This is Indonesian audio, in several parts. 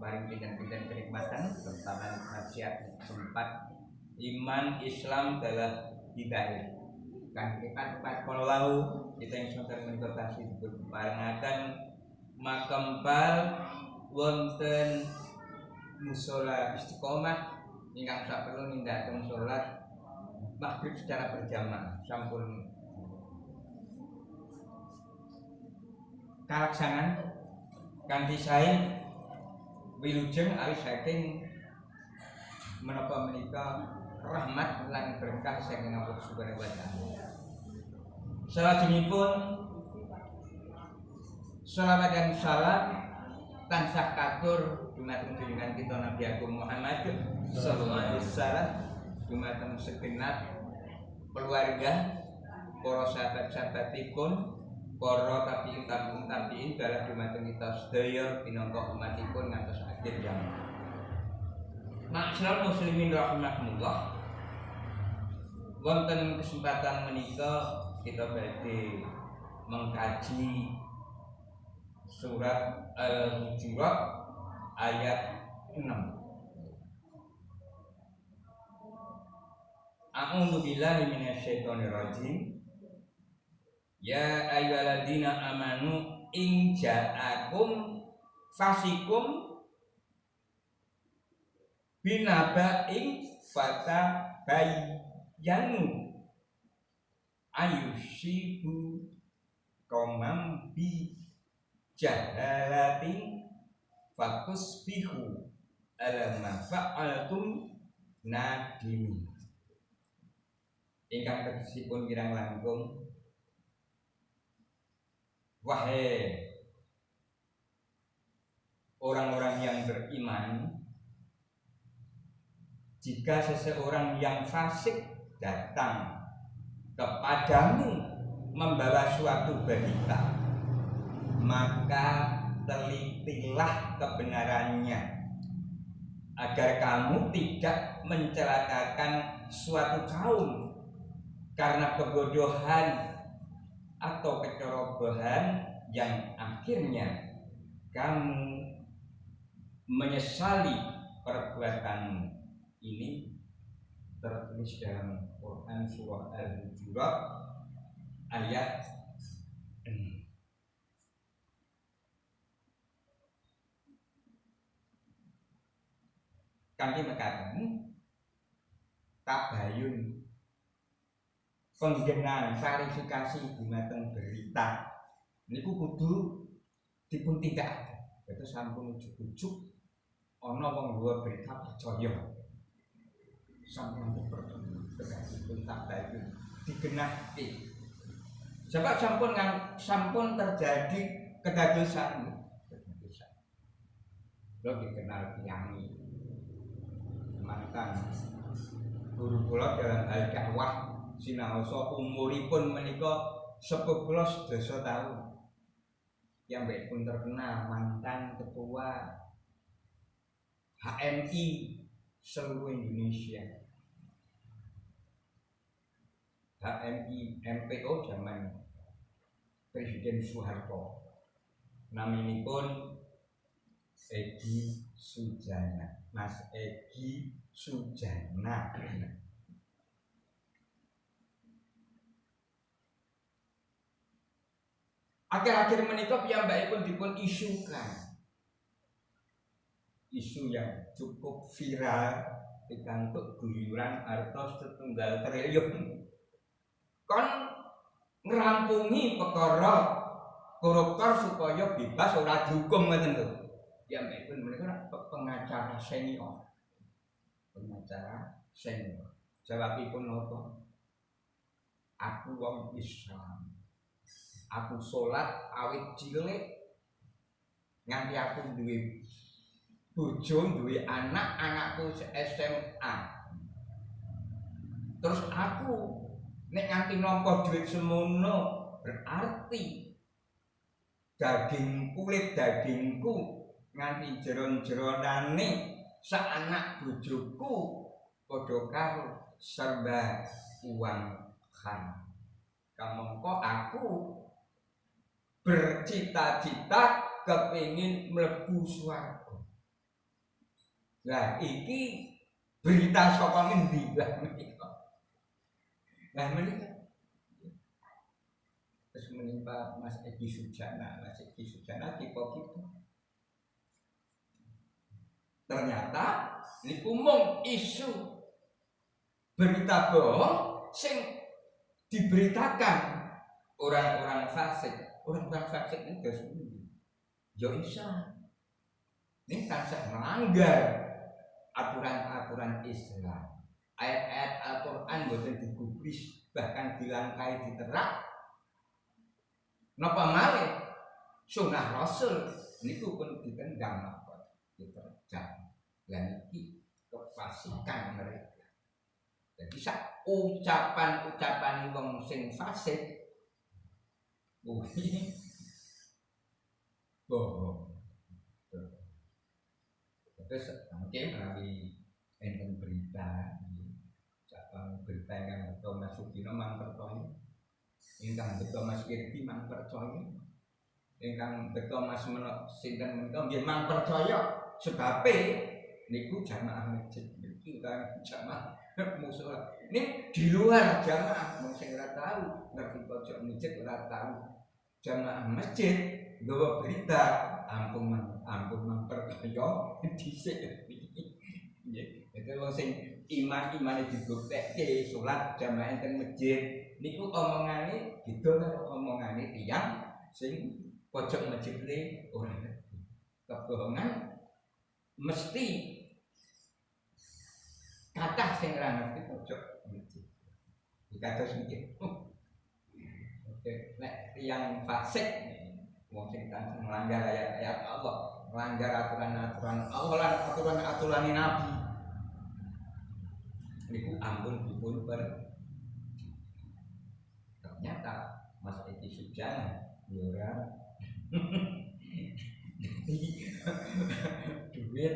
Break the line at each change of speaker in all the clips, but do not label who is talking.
paring pinten-pinten kenikmatan tentang nasihat sempat iman Islam adalah hidayah. Kan empat kalau lalu kita yang sonten mentortasi berparengaken makempal wonten mushola Istiqomah ingkang saperlu nindakaken salat maghrib secara berjamaah sampun kalaksanan kanthi sae wilujeng awit saking menapa menika rahmat lan berkah saking Allah Subhanahu wa taala. Salajengipun shalawat dan salam tansah katur dumateng junjungan kita Nabi Agung Muhammad sallallahu alaihi wasallam, dumateng segenap keluarga, para sahabat-sahabatipun, para tabi'in dalah dumateng kita sedaya minangka umatipun ngantos akhir zaman. Ma'asyiral muslimin rahimakumullah. Wonten kesempatan menika kita badhe mengkaji surat Al-Hujurat ayat 6. A'udzu billahi minasyaitonir rajim. Ya ayyuhalladzina amanu in ja'akum fasikum binaba'in fatabayyanu ayusibu qaumam bi jahalatin fatusbihu ala ma fa'altum nadimin. Ingkang tegesipun kirang langkung, wahai orang-orang yang beriman, jika seseorang yang fasik datang kepadamu membawa suatu berita, maka telitilah kebenarannya agar kamu tidak mencelakakan suatu kaum karena kebodohan atau kecerobohan yang akhirnya kamu menyesali perbuatan ini. Tertulis dalam Quran surah Al-Hujurat ayat 6. Kanthi mekaten tabayun penggenan klarifikasi dumateng berita niku kudu dipun tindakaken. Dados sampun ujug-ujug ana wong nggawa berita percaya. Sampun percaya dipun tabayun digenahke. Sebab sampun terjadi kedadosan. Lho dikenal tiyang mantan guru kula dalam hal dakwah sinaosa umuripun menika 11 tahun. Yang baik pun terkenal mantan ketua HMI seluruh Indonesia. HMI MPO zaman Presiden Soeharto. Naminipun Egi Sujana, Mas Egi Sujana. Akhir-akhir menika piyambakipun dipun isukan. Isu yang cukup viral pikantuk guyuran harta 1 triliun. Kon ngrampungi perkara koruptor supaya bebas ora dihukum ngoten lho. Piyambakipun menika pengacara senior. Pengacara senior. Jawabipun napa? Aku wong Islam. Aku sholat awit cilik nganti aku duwe bojo, duwe anak, anakku SMA. Terus aku nek nganti nampa duit semono berarti kulit dagingku nganti jeron-jeronane sak anak bojoku padha karo serba uang khan. Kamangka aku bercita-cita kepingin mlebu swarga. Lah iki berita saka ngendi lah menika. Lah menika terus menimpa Mas Edi Sujana, tipe kita. Ternyata niku mung isu berita bohong sing diberitakan orang-orang fasik. Orang-orang fasik itu sebenarnya ya Islam. Ini tansah melanggar aturan-aturan Islam. Ayat-ayat Al-Quran boten digubris, bahkan dilangkai diterak. Napa malih sunah Rasul niku pun ditendang napa diterjang. Lan iki kefasikan mereka. Jadi sak ucapan-ucapan wong sing fasik bohong. Terus mungkin melalui enten berita, ucapan berita yang betul Mas Sugino mang percaya, ingkang betul Mas Kirdi mang percaya, ingkang betul Mas Sinten menika nggih mang percaya. Sebabe niku jamaah masjid niki kan jamaah musala. Ini di luar jamaah mung sing ora tahu, ngerti pojok masjid ora tahu. Jamaah masjid nggawa berita ampun percaya dhisik nggih. Itu wong sing iman-imane dibuktekke salat jamaah teng masjid niku omongane beda karo omongane tiyang sing pojok masjid le ora ngerti. Kebohongan mesti kathah sing ora ngerti pojok masjid. Dikados niki. Oke, nek tiyang fasik wong sing tansah melanggar ayat-ayat Allah, melanggar aturan-aturan Allah lan aturan-aturan Nabi. Niku ampun dipun ternyata Mas Edi Sujana ora duit.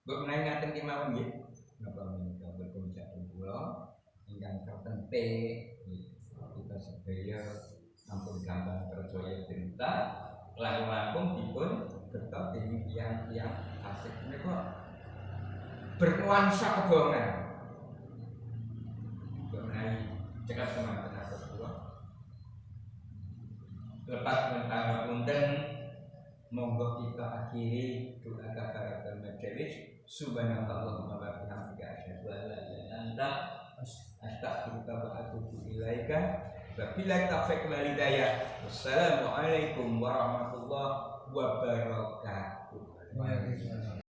Mbok menawi ngaten ki mawon nggih. Napa menika berkomentar kula ingkang terpenting kita sedaya ampun gampang percaya berita langkung dipun betok dening tiyang-tiyang fasik menika bernuansa kebohongan. Mengenai cekap semangat atas kula. Lepas tentang punten monggo kita akhiri doa kafaratul majelis. Subhanallahumma wa bihamdika asyhadu an la ilaha illa anta astaghfiruka wa atubu ilaika. Wabillahi taufiq wal hidayah. Wassalamualaikum warahmatullahi wabarakatuh.